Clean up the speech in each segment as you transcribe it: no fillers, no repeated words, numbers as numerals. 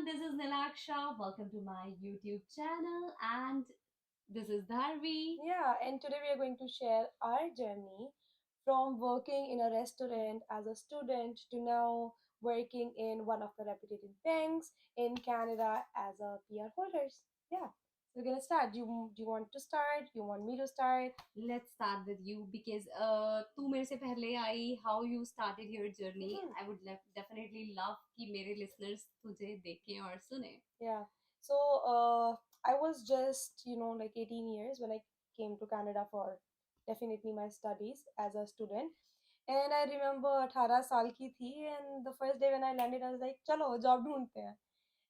this is Nilaksha. Welcome to my YouTube channel, and this is Dharvi. Yeah, and today we are going to share our journey from working in a restaurant as a student to now working in one of the reputed banks in Canada as a PR holders. Yeah, so we're gonna start. Do you want to start? You want me to start? Let's start with you because तू मेरे से पहले आई. How you started your journey? Mhm. I would definitely love कि मेरे listeners तुझे देखें और सुने. Yeah. So I was just like 18 years when I came to Canada for definitely my studies as a student. And I remember 18 साल की थी and the first day when I landed I was like चलो job ढूंढते हैं.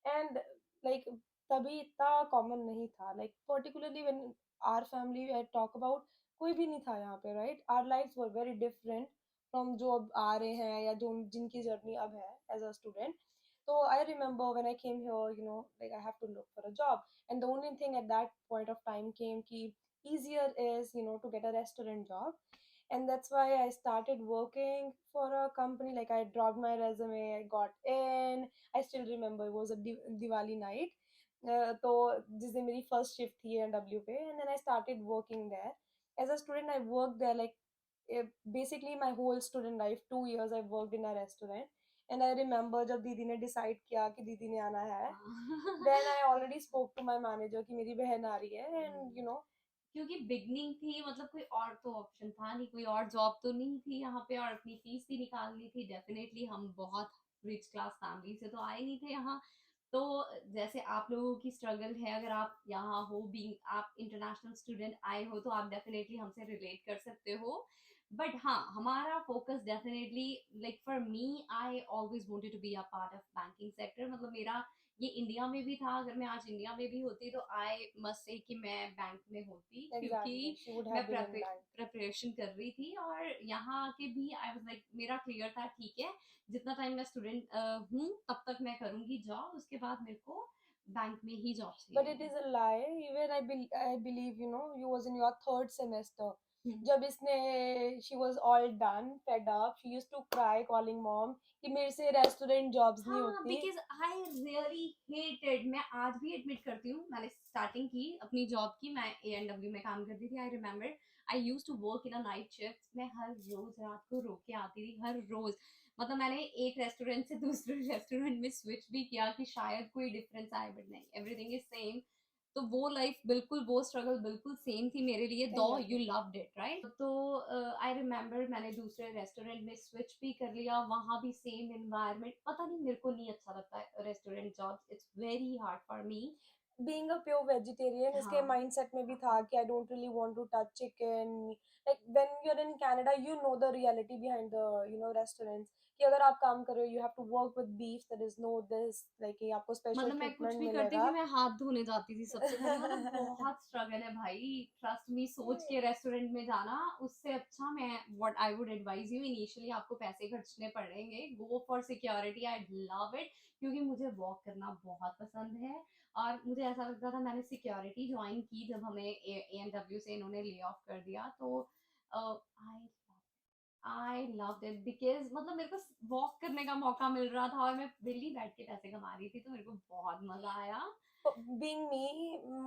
And like तभी इतना common नहीं था, like particularly when our family I talk about, कोई भी नहीं था यहाँ पे, right? Our lives were very different from जो अब आ रहे हैं या जो जिनकी जर्नी अब है as a student. So I remember when I came here, like I have to look for a job, and the only thing at that point of time came ki easier is to get a restaurant job. And that's why I started working for a company. Like I dropped my resume, I got in. I still remember it was a Diwali night. तो जिस दिन मेरी first shift थी NW पे, and then I started working there as a student. I work there like basically my whole student life, 2 years I worked in a restaurant. And I remember जब दीदी ने decide किया कि दीदी ने आना है, then I already spoke to my manager कि मेरी बहन आ रही है. And क्योंकि बिगनिंग थी, मतलब कोई और तो ऑप्शन था नहीं, कोई और जॉब तो नहीं थी यहाँ पे, और अपनी फीस भी निकालनी थी. डेफिनेटली हम बहुत रिच क्लास फैमिली से तो आए नहीं थे यहाँ. तो जैसे आप लोगों की स्ट्रगल है, अगर आप यहाँ हो, बीइंग आप इंटरनेशनल स्टूडेंट आए हो, तो आप डेफिनेटली हमसे रिलेट कर सकते हो. बट हाँ, हमारा focus definitely, like for me, I always wanted to be a part of banking sector. मतलब मेरा ये इंडिया में भी था. अगर मैं आज इंडिया में भी होती तो आई मस्ट से कि मैं बैंक में होती, क्योंकि exactly she would मैं have been in bank. Preparation कर रही थी. और यहाँ आके भी आई वाज लाइक, मेरा क्लियर था, ठीक है, जितना टाइम मैं स्टूडेंट हूँ तब तक मैं करूंगी जॉब, उसके बाद मेरे को बैंक में ही जॉब But चाहिए it is है. a lie. Even I believe you was in your third semester. हम्म. जब इसने she was all done, fed up. She used to cry, calling mom कि मेरे से रेस्टोरेंट जॉब्स नहीं हाँ, होती. Because I really hated. मैं आज भी एडमिट करती हूँ, मैंने स्टार्टिंग की अपनी जॉब की, मैं ए में काम करती थी. I remember I use to work in a night shift. मैं हर रोज रात को रो के आती थी, हर रोज. मतलब मैंने एक रेस्टोरेंट से दूसरे रेस्टोरेंट में स्विच भी किया कि शायद कोई डिफरेंस आए, बट नहीं, एवरीथिंग इज सेम. तो वो लाइफ बिल्कुल, वो स्ट्रगल बिल्कुल सेम थी मेरे लिए, दो you Exactly. Loved it right. तो आई रिमेम्बर मैंने दूसरे रेस्टोरेंट में स्विच भी कर लिया, वहां भी सेम एनवायरनमेंट. पता नहीं, मेरे को नहीं अच्छा लगता है restaurant jobs. It's very hard for me. Being a pure vegetarian, इसके हाँ. mindset में भी था कि I don't really want to touch chicken. Like when you're in Canada, you know the reality behind the restaurants. कि अगर आप काम कर रहे हो, you have to work with beef. There is no this like कि आपको special मतलब मैं कुछ treatment भी करती मिलेगा. थी, मैं हाथ धोने जाती थी सबसे पहले. मतलब बहुत स्ट्रगल है भाई, ट्रस्ट मी. सोच के रेस्टोरेंट में जाना, उससे अच्छा मैं, what I would advise you, initially आपको पैसे खर्चने पड़ेंगे, go for security. I love it, क्योंकि मुझे वॉक करना बहुत पसंद है. और मुझे ऐसा लगता था, मैंने सिक्योरिटी ज्वाइन की जब हमें ए एन डब्ल्यू से इन्होंने ले ऑफ कर दिया, तो आई लव्ड इट. बिकॉज मतलब मेरे को वॉक करने का मौका मिल रहा था, और मैं दिल्ली बैठ के पैसे कमा रही थी, तो मेरे को बहुत मजा आया. Being me,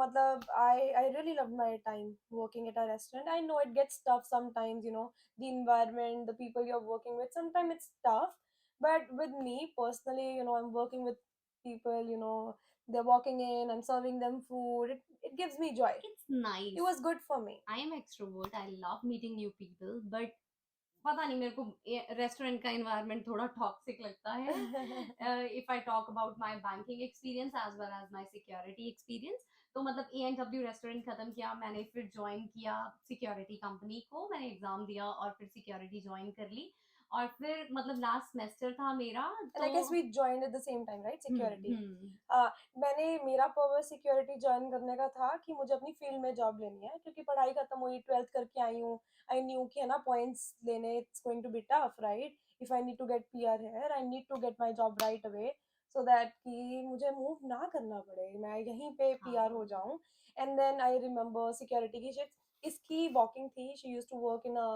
matlab, I really loved my time working at a restaurant. I know it gets tough sometimes, the environment, the people you're working with, sometimes it's tough. But with me personally, I'm working with people, they're walking in, I'm serving them food. It gives me joy. It's nice. It was good for me. I am extrovert, I love meeting new people, but पता नहीं, मेरे को restaurant का environment थोड़ा toxic लगता है. If I talk about my banking experience as well as my security experience, तो मतलब ए रेस्टोरेंट खत्म किया, मैंने फिर ज्वाइन किया सिक्योरिटी कंपनी को. मैंने एग्जाम दिया और फिर सिक्योरिटी ज्वाइन कर ली. और फिर मतलब लास्ट सेमेस्टर था मेरा, And तो I guess we joined at the same time, right? Security. हम्म. मैंने मेरा पर्पस सिक्योरिटी ज्वाइन करने का था कि मुझे अपनी फील्ड में जॉब लेनी है, क्योंकि पढ़ाई खत्म हुई, 12th करके आई हूँ. आई न्यू कि है ना, पॉइंट्स लेने it's going to be tough, right? If I need to get PR here, I need to get my job right away, so that कि मुझे मूव ना करना पड़े, मैं यहीं पे पीआर हो हाँ. जाऊं. And then I remember security की शिफ्ट. इसकी walking थी. She used to work in a,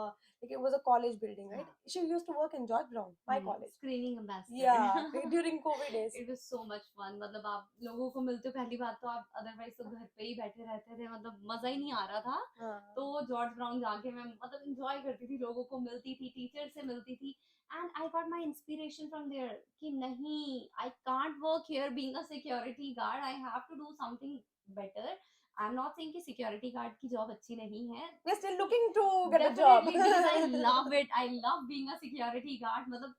like, it was a college building, right? हाँ. She used to work in George Brown, my college. Screening ambassador. Yeah, during COVID days. It was so much fun. मतलब आप लोगों को मिलते हो पहली बात तो, आप अदरवाइज तो घर पे ही बैठे रहते थे, मतलब मजा ही नहीं आ रहा था. हाँ. तो जॉर्ज ब्राउन जाके मैं मतलब इंजॉय करती थी, लोगों को मिलती थी, टीचर से मिलती थी. And I got my inspiration from there कि नहीं, I can't work here being a security guard, I have to do something better. I am not saying कि सिक्योरिटी गार्ड की जॉब अच्छी नहीं है. We're still looking to get a job. Definitely, because I love it, I love being a security guard. मतलब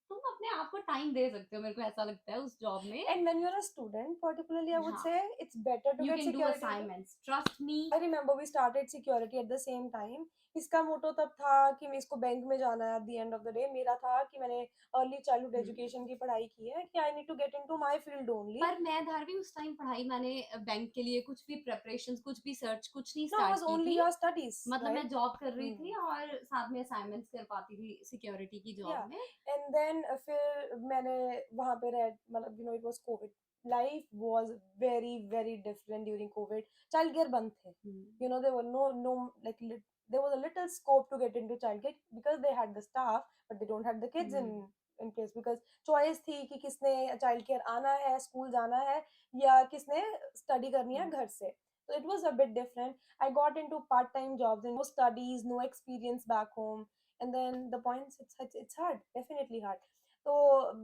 तुम अपने आप को टाइम दे सकते हो, मेरे को ऐसा लगता है उस जॉब में. And when you're a student, particularly, I would हाँ, say it's better to you get can do security. assignments, trust me. I remember we started security at the same time. इसका मोटो तब था कि मैं इसको बैंक में जाना है. At the end of the day मेरा था कि मैंने अर्ली चाइल्डहुड एजुकेशन की पढ़ाई की है, कि I need to get into my field only. पर मैं धारवी उस टाइम पढ़ाई, मैंने बैंक के लिए कुछ भी प्रिपरेशंस, कुछ भी सर्च, कुछ नहीं No, it स्टार्ट was की only थी. your studies, मतलब right? मैं जॉब कर रही थी Hmm. और साथ में असाइनमेंट्स कर पाती थी सिक्योरिटी की Yeah. जॉब में. And then फिर मैंने वहाँ पे रह, मतलब you know it was COVID. Life was very very different during COVID. Childcare बंद थे. You know there were no like there was a little scope to get into childcare because they had the staff but they don't have the kids in place, because choice थी कि किसने childcare आना है, school जाना है, या किसने study करनी है घर से. So it was a bit different. I got into part-time jobs and no studies, no experience back home. And then the points, it's hard, definitely hard. तो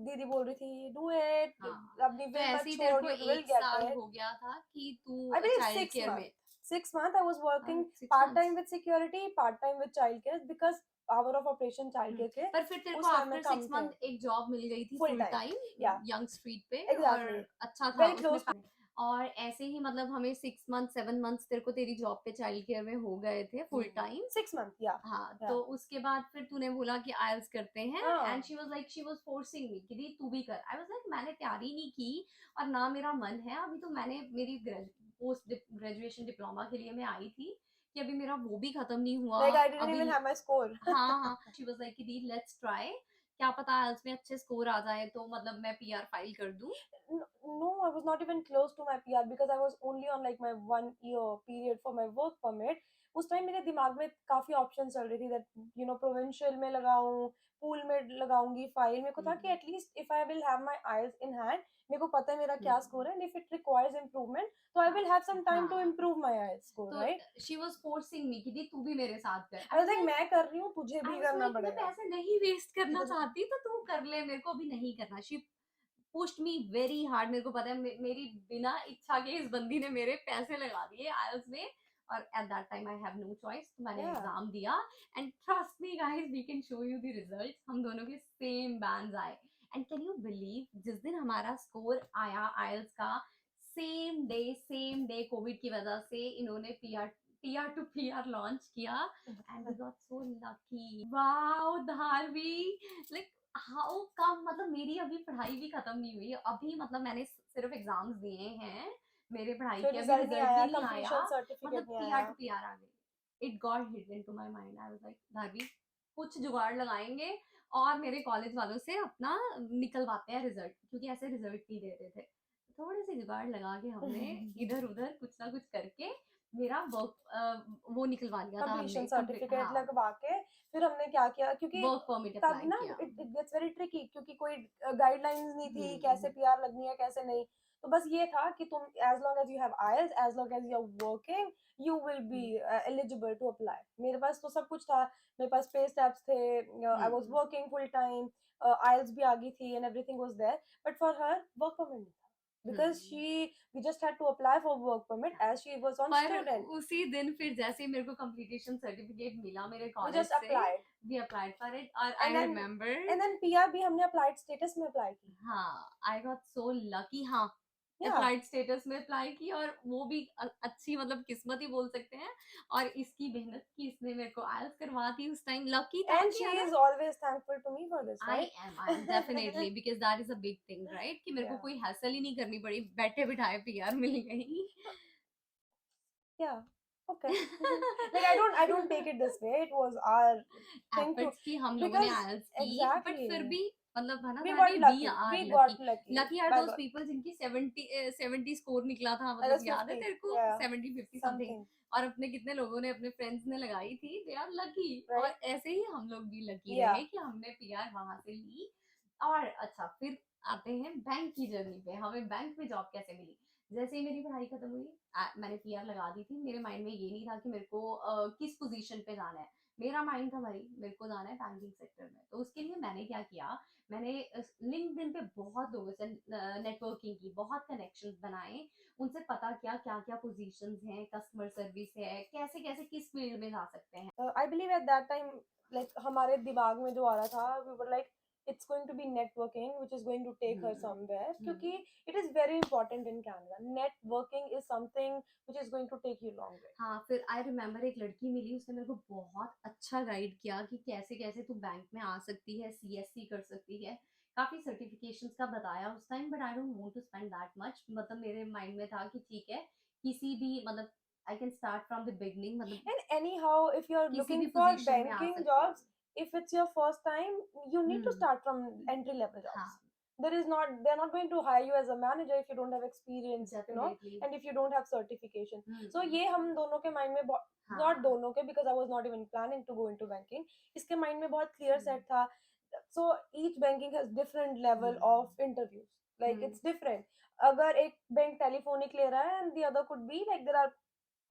दीदी बोल रही थी do it, हाँ, अपनी तो will मत ऐसे ही तेरे छोड़, को you will एक get साल it. हो गया था कि तू I believe child 6 care months. में. 6 months I was working 6 part time months. with security, part time with childcare, because hour of operation childcare के पर फिर तेरे को उस टाइम में आफ्टर कम 6 थे. मंथ एक जॉब मिल गई थी Full full time, time yeah, young street पे, और exactly, अच्छा था very उसमें close to me. और ऐसे ही मतलब हमें 6 मंथ 7 मंथ्स तेरे को तेरी जॉब पे चाइल्ड केयर में हो गए थे फुल टाइम. 6 months, yeah, हाँ, yeah. तो उसके बाद फिर तूने बोला कि आइल्स करते हैं. हाँ. And she was forcing me कि दी तू भी कर. आई वाज लाइक मैंने तैयारी नहीं की और ना मेरा मन है अभी. तो मैंने मेरी पोस्ट ग्रेजुएशन डिप्लोमा के लिए मैं आई थी कि अभी मेरा वो भी खत्म नहीं हुआ Like I didn't अभी. even have my score. हाँ हाँ, शी वाज लाइक कि दी लेट्स ट्राई, क्या पता आइल्स में अच्छे स्कोर आ जाए तो मतलब मैं पीआर फाइल कर दूं. No, I was not even close to my PR because I was only on like my 1 year period for my work permit. उस टाइम मेरे दिमाग में काफी ऑप्शन चल रही थी that प्रोविंशियल में लगाऊं, पूल में लगाऊंगी फाइल. मेरे को था कि at least if I will have my eyes in hand, मेरे को पता है मेरा क्या स्कोर है, and if it requires improvement तो I will have some time to हाँ, इम्प्रूव माय आईज स्कोर, तो right. She was forcing me कि दी तू भी मेरे साथ कर. आई वाज लाइक मैं कर रही हूँ, तुझे आई भी वाज करना लाइक मैं पड़ेगा. पैसे नहीं वेस्ट करना चाहती तो तू कर ले, मेरे को अभी नहीं करना. She pushed me very hard. मेरे को पता है मेरी बिना इच्छा के इस बंदी ने मेरे पैसे लगा दिए आइल्स में. और at that time I have no choice, तो मैंने Yeah. एग्जाम दिया. And trust me guys, we can show you the results. हम दोनों के सेम बैंड्स आए. एंड कैन यू बिलीव जिस दिन हमारा स्कोर आया आइल्स का, सेम डे कोविड की वजह से इन्होंने पीआर टू पीआर लॉन्च किया. And we got so lucky. Wow Dharvi, like how come. मतलब मेरी अभी पढ़ाई भी खत्म नहीं हुई अभी, मतलब मैंने सिर्फ एग्जाम्स दिए हैं, मेरे पढ़ाई फिर के अभी रिजल्ट नहीं रिजल्ट आया, भी नहीं आया. कंप्लीशन मतलब सर्टिफिकेट नहीं पीआर आया. टू पीआर आ गई. It got hit to my mind. I was like Dharvi कुछ जुगाड़ लगाएंगे और मेरे कॉलेज वालों से अपना निकलवाते हैं रिजल्ट, क्योंकि ऐसे रिजल्ट नहीं दे रहे थे. थोड़े से जुगाड़ लगा के हमने इधर उधर कुछ ना कुछ करके मेरा वर्क वो निकलवा लिया था कंप्लीशन हमने. सर्टिफिकेट हाँ, लगवा के फिर हमने क्या किया, क्योंकि वर्क परमिट तब अप्लाई ना किया. इट गेट्स वेरी ट्रिकी, क्योंकि कोई गाइडलाइंस नहीं थी कैसे हम्म. पीआर लगनी है कैसे नहीं. तो बस ये था कि तुम as long as you have IELTS, as long as you are working, you will be eligible to apply. मेरे पास तो सब कुछ था. मेरे पास पे स्टेप्स थे, I was working full time, IELTS भी आ गई थी and everything was there. But for her work permit नहीं था, because we just had to apply for work permit as she was on पर student. उसी दिन फिर जैसे ही मेरे को कंप्लीटेशन सर्टिफिकेट मिला मेरे We कॉलेज just से, applied. We applied for it. और And I then remember, and then PR भी हमने applied status में apply की. हाँ, आई गॉट सो लकी. हाँ, Yeah. अप्लाइड स्टेटस में अप्लाई की, और वो भी अच्छी मतलब किस्मत ही बोल सकते हैं. और इसकी मेहनत की, इसने मेरे को आइल्स करवा दी उस टाइम. लकी था And कि she अगर is always thankful to me for this, I right? Am definitely, because that is a big thing right, कि मेरे को Yeah. कोई हैसल ही नहीं करनी पड़ी, बैठे बिठाए पीआर मिल गई. Yeah. Okay. Like I don't take it this way. It was our thing to, efforts की हम लोगों ने because आइल्स की, बट exactly. फिर भी मतलब है ना We got धारवी, वी lucky. Are We lucky. got lucky. Lucky are By those God. People जिनकी 70 स्कोर निकला था, That मतलब was याद है 50. तेरे को, Yeah. 70 50 समथिंग। Something. और अपने कितने लोगों ने, अपने फ्रेंड्स ने लगाई थी, दे आर लकी। और Right? ऐसे ही हम लोग भी लकी Yeah. रहे कि हमने पीआर वहां से ली। और अच्छा, फिर आते हैं बैंक की जर्नी पे, हमें बैंक में जॉब कैसे मिली। जैसे ही मेरी पढ़ाई खत्म हुई, मैंने पीआर लगा दी थी। मेरे माइंड में ये नहीं था कि मेरे को किस पोजीशन पे जाना है। मेरा माइंड था भाई मेरे को जाना है बैंकिंग सेक्टर में। तो उसके लिए मैंने क्या किया, मैंने लिंक्डइन पे बहुत लोगों से नेटवर्किंग की, बहुत कनेक्शंस बनाए, उनसे पता किया क्या क्या पोजीशंस हैं, कस्टमर सर्विस है, कैसे कैसे किस फील्ड में जा सकते हैं। I believe at that time, like हमारे दिमाग में जो आ रहा था, we were like, it's going to be networking, which is going to take her somewhere. क्योंकि it is very important in Canada. Networking is something which is going to take you long way. हाँ, फिर I remember एक लड़की मिली, उसने मेरे को बहुत अच्छा गाइड किया कि कैसे कैसे तू बैंक में आ सकती है, सीएससी कर सकती है, काफी सर्टिफिकेशंस का बताया उस time. But I don't want to spend that much, मतलब मेरे माइंड में था कि ठीक है, किसी भी मतलब I can start from the beginning, मतलब And anyhow, if you're किसी looking भी for पोजीशन में आ banking सकती jobs, हूँ। if it's your first time, you need to start from entry level jobs. हाँ, They're not going to hire you as a manager if you don't have experience, definitely. and if you don't have certification. So ये हम दोनों के mind में हाँ, not दोनों के, because I was not even planning to go into banking. इसके mind में बहुत clear set था. So each banking has different level of interviews. Like it's different. अगर एक बैंक टेलीफोनिक ले रहा है and the other could be like there are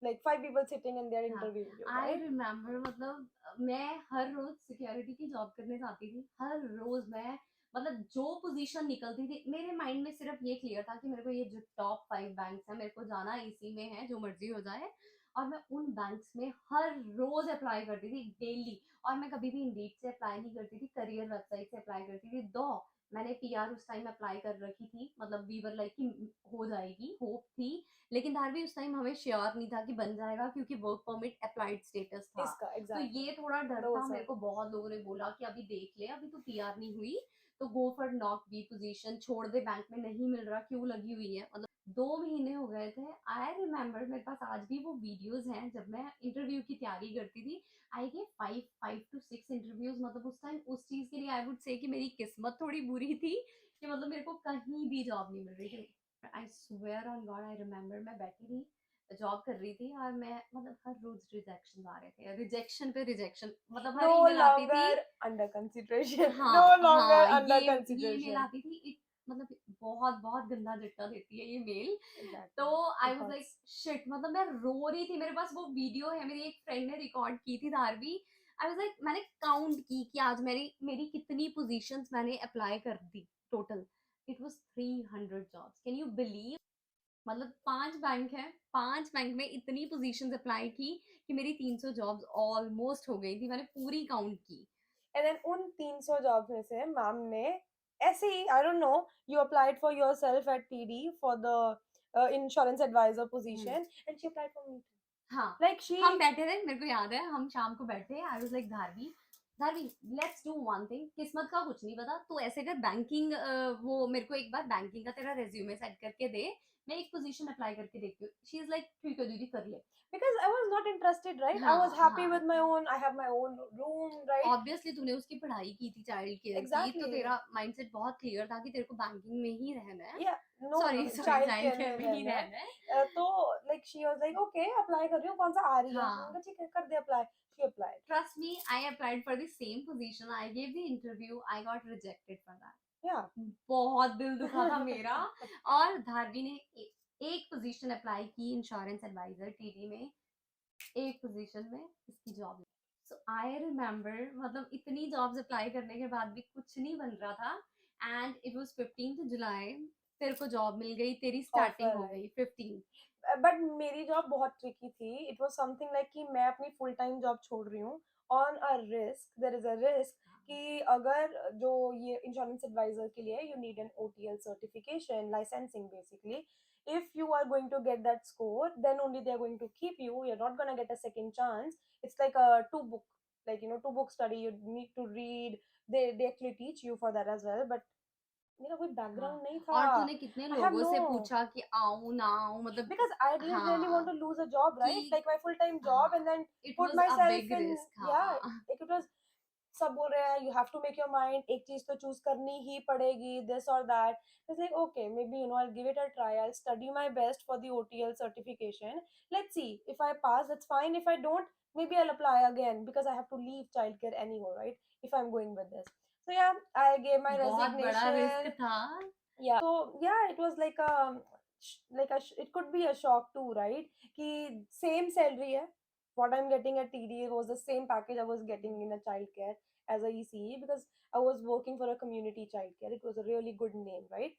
like 5 people sitting and they're interviewing you, I right? Remember, मतलब मैं हर रोज security की job करने जाती थी, हर रोज मैं, मतलब जो पोजीशन निकलती थी मेरे माइंड में सिर्फ ये क्लियर था कि मेरे को ये जो टॉप 5 बैंक्स हैं, मेरे को जाना इसी में है, जो मर्जी हो जाए। और मैं उन बैंक्स में हर रोज अप्लाई करती थी, डेली। और मैं कभी भी इंडीड से अप्लाई नहीं करती थी, करियर वेबसाइट से अप्लाई करती थी। दो मैंने पीआर उस टाइम अप्लाई कर रखी थी, मतलब वी वर लाइक कि हो जाएगी, होप थी। लेकिन धारवी उस टाइम हमें श्योर नहीं था कि बन जाएगा, क्योंकि वर्क परमिट अप्लाइड स्टेटस था। इसका तो exactly ये थोड़ा डर था those मेरे are को। बहुत लोगों ने बोला कि अभी देख ले, अभी तो पीआर नहीं हुई तो go for NOC B position, छोड़ दे, बैंक में नहीं मिल रहा, क्यों लगी हुई है। मतलब 2 महीने हो गए थे। आई रिमेम्बर, मेरे पास आज भी वो वीडियोस हैं जब मैं इंटरव्यू की तैयारी करती थी। I gave 5 to 6 interviews. मतलब उस टाइम उस चीज के लिए आई वुड से कि मेरी किस्मत थोड़ी बुरी थी कि मतलब मेरे को कहीं भी जॉब नहीं मिल रही थी। I swear on God, I remember मैं बैठी थी, जॉब कर रही थी, और मैं मतलब हर रोज रिजेक्शन आ रहे थे, रिजेक्शन पे रिजेक्शन, मतलब हर no ईमेल आती थी। longer under consideration. हाँ, No longer हाँ, under ये मेल consideration. आती थी। मतलब बहुत बहुत गंदा झटका देती है ये मेल। तो Exactly. I It was like hurts. Shit, मतलब मैं रो रही थी। मेरे पास वो वीडियो है, मेरी एक फ्रेंड ने रिकॉर्ड की थी धारवी। आई वाज लाइक, मैंने काउंट की कि आज मेरी मेरी कितनी पोजीशंस मैंने अप्लाई कर दी total. It was 300 jobs, can you believe. मतलब 5 बैंक है, 5 बैंक में इतनी पोजीशंस अप्लाई की कि मेरी 300 जॉब्स ऑलमोस्ट हो गई थी, मैंने पूरी काउंट की। And then उन 300 जॉब्स में से मैम ने ऐसे ही, I don't know, you applied for yourself at TD for the insurance advisor position and she applied for me too. हाँ, Like she हम बैठे थे, मेरे को याद है, हम शाम को बैठे, आई was like Dharavi, Dharavi let's do one thing, किस्मत का कुछ नहीं पता, तू ऐसे कर बैंकिंग, वो मेरे को एक बार बैंकिंग का तेरा रेज्यूमे सेट करके दे, मैं एक पोजीशन अप्लाई करके देखती हूँ। शी इज लाइक ठीक है दीदी, कर ले। because I was not interested, right? I was हाँ, happy हाँ, with my own, I have my own room, right? Obviously तूने उसकी पढ़ाई की थी चाइल्ड केयर की, तो Exactly. तेरा माइंडसेट बहुत क्लियर था कि तेरे को बैंकिंग में ही रहना है। Yeah, no, sorry sorry, child child care care में में ही रहना रहना है। है। तो like she was like, okay, apply कर रही हूँ, कौन सा आ रही है? मैंने हाँ, कहा ठीक है, कर दे apply. She applied. Trust me, I applied for the same position, I gave the interview, I got rejected for that. Yeah. बहुत दिल दुखा था मेरा। और धारवी ने एक पोजीशन अप्लाई की, इंश्योरेंस एडवाइजर टीडी में, एक पोजीशन में इसकी जॉब। सो आई रिमेम्बर, मतलब इतनी जॉब्स अप्लाई करने के बाद भी कुछ नहीं बन रहा था। एंड इट वाज 15 जुलाई, तेरे को जॉब मिल गई, तेरी स्टार्टिंग Offer हो आई. गई 15। बट मेरी जॉब बहुत ट्रिकी थी. इट वाज समथिंग लाइक कि मैं अपनी फुल टाइम जॉब छोड़ रही हूँ on a risk. There is a risk कि अगर जो ये इंश्योरेंस एडवाइजर के लिए you need an OTL certification, licensing basically. If you are going to get that score, then only they are going to keep you. You're not going to get a second chance. It's like a two book, like two book study. You need to read. They actually teach you for that as well. But मेरा कोई हाँ, background नहीं था. और तूने कितने I have लोगों no, से पूछा कि आऊं ना आऊं, मतलब because I didn't really want हाँ, to lose a job, right? कि Like my full time job, हाँ, and then it put was a myself big in. Risk. Yeah, हाँ, like it was सब बोल रहे हैं you have to make your mind, एक चीज तो चूज करनी ही पड़ेगी, this or that. It's like, okay, maybe I'll give it a try, I'll study my best for the OTL certification. Let's see, if I pass, that's fine. If I don't, maybe I'll apply again, because I have to leave childcare anyhow, right, if I'm going with this. So yeah, I gave my बहुत बड़ा risk resignation. था। Yeah, so yeah, it was like it could be a shock too, right? Ki same salary hai. What I'm getting at TD was the same package I was getting in a childcare as a ECE, because I was working for a community childcare. It was a really good name, right?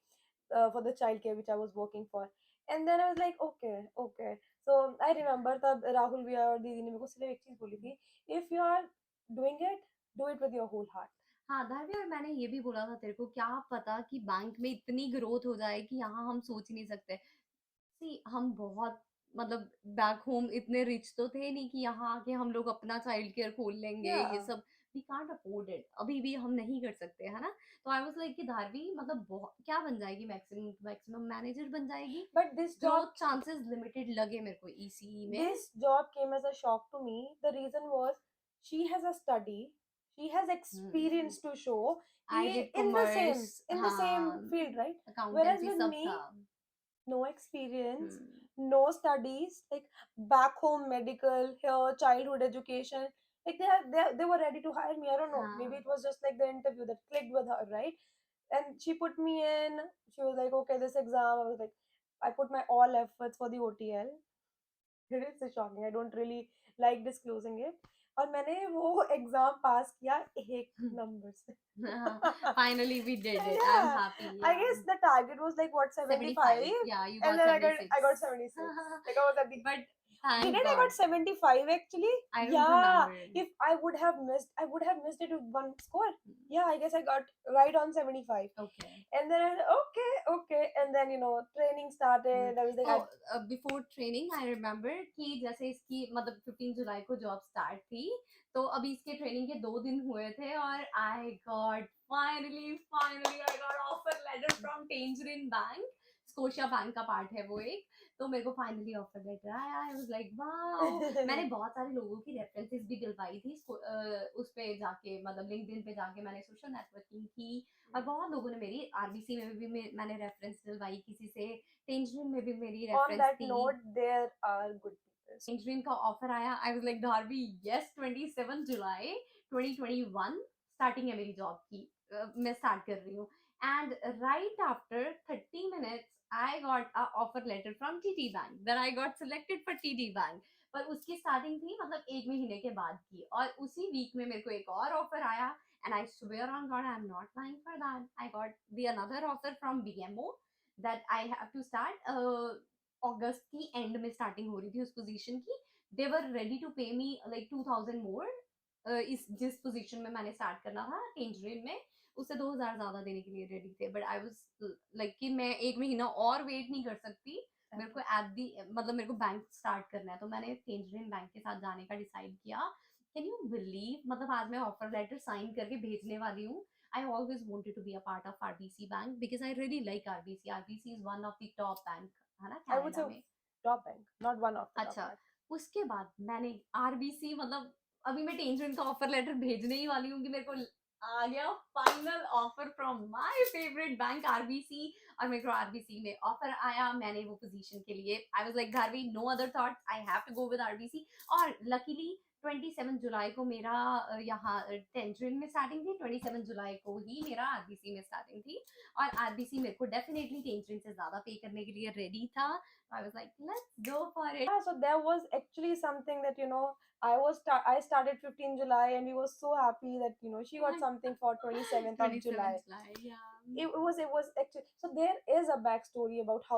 For the childcare which I was working for. And then I was like, okay, okay. So I remember तब राहुल भैया और दीदी ने मेरे को सिर्फ एक चीज बोली थी, if you are doing it, do it with your whole heart. हाँ धारवी, और मैंने ये भी बोला था तेरे को, क्या पता कि बैंक में इतनी ग्रोथ हो जाए कि यहाँ हम सोच नहीं सकते। सी हम बहुत मतलब बैक होम इतने रिच तो थे नहीं कि यहाँ आके हम लोग अपना चाइल्ड केयर खोल लेंगे, ये Yeah, सब वी कांट अफोर्ड इट, अभी भी हम नहीं कर सकते, है ना। तो आई वाज लाइक कि धारवी मतलब बहुत क्या बन जाएगी, मैक्सिमम मैक्सिमम मैनेजर बन जाएगी, but this job growth chances limited लगे मेरे को ईसीई में। this job came as a shock to me. The reason was she has a study, she has experience to show आई कि did commerce, in the same हाँ, field, right? Whereas accountancy with सब था। me, no experience, hmm, no studies, like back home medical, here childhood education. Like they were ready to hire me. I don't know. Maybe हाँ, it was just like the interview that clicked with her, right? And she put me in. She was like, okay, this exam. I was like, I put my all efforts for the OTL. It is so shocking. I don't really like disclosing it. और मैंने वो exam पास किया एक number से. finally we did it, I'm Yeah, happy, I yeah। guess the target was like what 75, 75, yeah, you and got then I got 76। 76. Like I was at the, But didn't thank I God, got 75 actually? I don't Yeah, remember। if I would have missed it with one score. Yeah, I guess I got right on 75. Okay। And then I was, okay, okay, and then training started. I was like, I, before training I remember कि जैसे इसकी मतलब 15 जुलाई को job start थी, तो अभी इसके training के 2 दिन हुए थे और I got finally finally I got offer letter from Tangerine Bank, Scotiabank का पार्ट है वो एक। तो मेरे को फाइनली ऑफर लेटर आया, आई वाज लाइक वाओ। मैंने बहुत सारे लोगों की रेफरेंसेस भी दिलवाई थी उस पे जाके, मतलब लिंक्डइन पे जाके मैंने सोशल नेटवर्किंग की, और बहुत लोगों ने मेरी आरबीसी में भी मैंने रेफरेंस दिलवाई किसी से, टेंजरिन में भी मेरी on रेफरेंस that थी। note, there are good people. Tangerine का ऑफर आया, I was like Dharvi yes, 27 जुलाई 2021 स्टार्टिंग है मेरी जॉब की, मैं स्टार्ट कर रही हूँ। And right after 30 minutes I got a offer letter from TT bank, that I got selected for TT bank. पर उसकी स्टार्टिंग थी मतलब 1 महीने के बाद की, और उसी वीक में मेरे को एक और ऑफर आया, and I swear on God, I'm not lying for that. I got the another offer from BMO that I have to start. अगस्त की एंड में स्टार्टिंग हो रही थी उस पोजीशन की। दे वर रेडी टू पे मी लाइक 2000 मोर, इस जिस पोजीशन में मैंने स्टार्ट करना था टेंजरिन में, उससे 2000 ज्यादा देने के लिए रेडी थे। बट आई वाज लाइक कि मैं 1 महीना और वेट नहीं कर सकती, मेरे को एट दी मतलब मेरे को बैंक स्टार्ट करना है, तो मैंने टेंजरिन बैंक के साथ जाने का डिसाइड किया। कैन यू बिलीव, मतलब आज मैं ऑफर लेटर साइन करके भेजने वाली हूँ। I always wanted to be a part of RBC Bank because I really like RBC. RBC is one of the top bank, है ना, I would say कनाडा में। top bank, not one of the top अच्छा, bank. उसके बाद मैंने RBC मतलब अभी मैं टेंजरिन का ऑफर लेटर भेजने ही वाली हूँ कि मेरे को आ गया final offer from my favourite bank RBC, और मेरे को आरबीसी में ऑफर आया, मैंने वो पोजीशन के लिए I was like Dharvi no other thought, I have to go with RBC. और लकीली 27 जुलाई को मेरा यहाँ टेंजरिन में स्टार्टिंग थी, 27 जुलाई को ही मेरा आरबीसी में स्टार्टिंग थी, और आरबीसी मेरे को डेफिनेटली टेंजरिन से ज्यादा पे करने के लिए रेडी था। I was like, let's go for it. Yeah, so there was actually something that I started 15 July, and we were so happy that she got something for 27th of 27th July. July, yeah. It was actually, so there is a backstory about how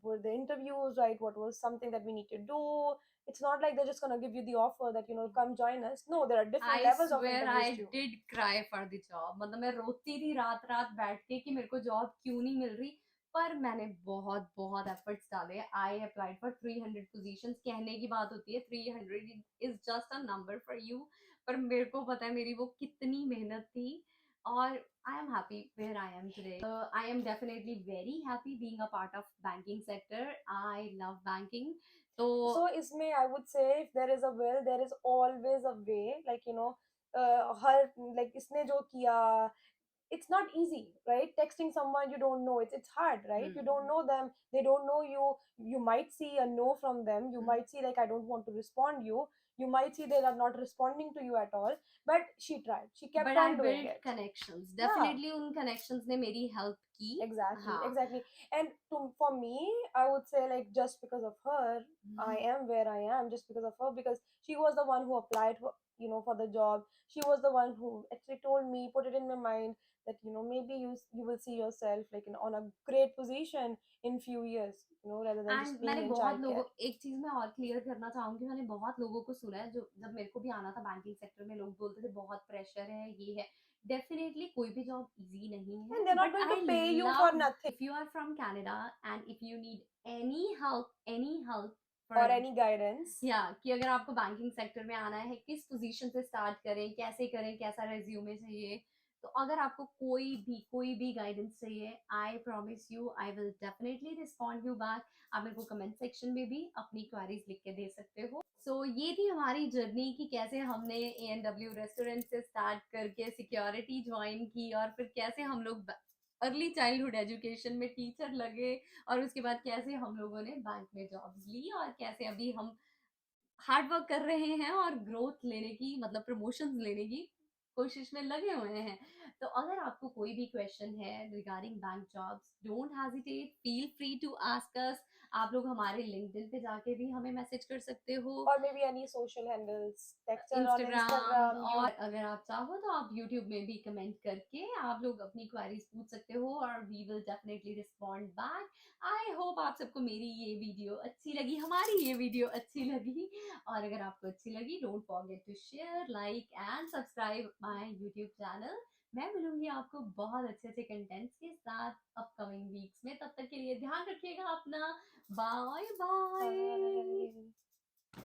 were the interviews, right? What was something that we need to do? It's not like they're just gonna give you the offer that come join us. No, there are different I levels of swear interviews I too. did cry for the job, मतलब मैं रोती थी रात रात बैठ के कि मेरे को जॉब क्यों नहीं मिल रही। पर मैंने बहुत बहुत एफर्ट्स डाले। आई अप्लाइड फॉर 300 पोजीशंस, कहने की बात होती है 300 is just a number for you, पर मेरे को पता है मेरी वो कितनी मेहनत थी, और I am happy where I am today. I am definitely very happy being a part of banking sector. I love banking. So So isme I would say, if there is a will, there is always a way. Like her like इसने जो किया, it's not easy, right? Texting someone you don't know, it's hard, right? You don't hmm know them, they don't know you. You might see a no from them, you hmm might see like I don't want to respond you might see they are not responding to you at all, but she tried, she kept but I on doing build it. Connections, Yeah, definitely उन connections ने मेरी help की। exactly, हाँ। exactly. And for me, I would say like just because of her I hmm am where I am, just because of her, because she was the one who applied for, for the job. She was the one who actually told me, put it in my mind that maybe you will see yourself like on a great position in few years, rather than just and being मैंने in बहुत लोगों, childcare. एक चीज मैं और clear करना चाहूंगी, मैंने बहुत लोगों को सुना है, जो जब मेरे को भी आना था बैंकिंग सेक्टर में, लोग बोलते थे बहुत प्रेशर है, ये है। डेफिनेटली कोई भी जॉब इजी नहीं And है, they're not but going to I pay you for love, nothing if you are from Canada and if you need any help or for, any guidance. या कि अगर आपको बैंकिंग सेक्टर में आना है, किस पोजीशन से स्टार्ट करें, कैसा रेज्यूमे चाहिए, तो अगर आपको कोई भी गाइडेंस चाहिए, I promise you I will definitely respond you back. आप मेरे को कमेंट सेक्शन में भी अपनी क्वेरीज लिख के दे सकते हो। सो ये थी हमारी जर्नी कि कैसे हमने A&W रेस्टोरेंट से स्टार्ट करके सिक्योरिटी ज्वाइन की, और फिर कैसे हम लोग अर्ली चाइल्डहुड एजुकेशन में टीचर लगे, और उसके बाद कैसे हम लोगों ने बैंक में जॉब्स ली, और कैसे अभी हम हार्ड वर्क कर रहे हैं और ग्रोथ लेने की, मतलब प्रमोशंस लेने की कोशिश में लगे हुए हैं। तो अगर आपको कोई भी क्वेश्चन है regarding bank jobs, don't hesitate, feel free to ask us. आप लोग हमारे लिंक्डइन पे जाके भी हमें मैसेज कर सकते हो, Or maybe any social handles, text her on Instagram, Instagram, और you. अगर आप चाहो तो आप यूट्यूब में भी कमेंट करके आप लोग अपनी क्वेरीज पूछ सकते हो, और we will definitely respond back. I hope आप सबको मेरी ये वीडियो अच्छी लगी, हमारी ये वीडियो अच्छी लगी, और अगर आपको अच्छी लगी, don't forget to share, like and subscribe my YouTube channel. मैं मिलूंगी आपको बहुत अच्छे अच्छे कंटेंट्स के साथ अपकमिंग वीक्स में। तब तक के लिए ध्यान रखिएगा अपना। Bye bye. Bye.